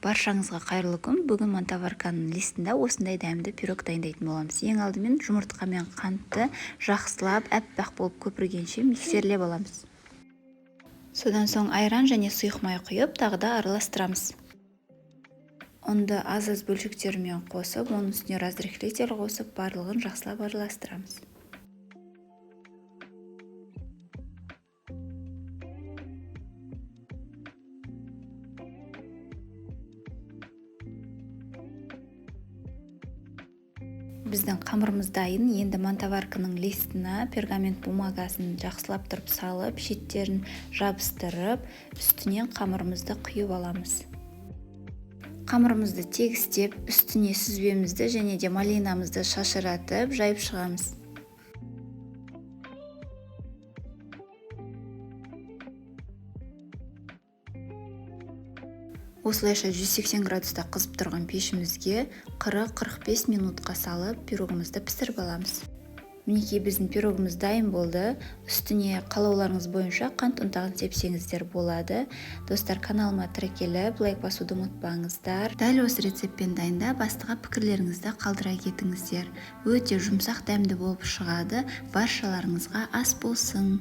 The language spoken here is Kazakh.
Баршаңызға қайырлы күн. Бүгін мантаварканың листінде осындай дәмді пирог дайындайтын боламыз. Ең алдымен жұмыртқа мен қантты жақсылап әппақ болып көпіргенше миксерлеп аламыз. Содан соң айран және сұйық май құйып, тағы да араластырамыз. Ұнды аз-аз бөлшектерімен қосып, оның үстіне разрыхлитель қосып, барлығын жақсылап араластырамыз. Біздің қамырымыз дайын. Енді мантаварканың листіне пергамент бумагасын жақсылап тұрып салып, шеттерін жабыстырып, үстінен қамырымызды құйып аламыз. Қамырымызды тегістеп, үстіне сүзбемізді және де малинамызды шашыратып, жайып шығамыз. Осылайша 180 градуста қызып тұрған пешімізге 40-45 минутқа салып, пирогымызды пісіріп аламыз. Мінекей біздің пирогымыз дайын болды. Үстіне қалауларыңыз бойынша қант ұнтағын сепсеңіздер болады. Достар, каналыма тіркеліп, лайк басуды ұмытпаңыздар. Дәл осы рецептпен дайындап, астыға пікірлеріңізді қалдыра кетіңіздер. Өте жұмсақ дәмді болып шығады. Баршаларыңызға ас болсын.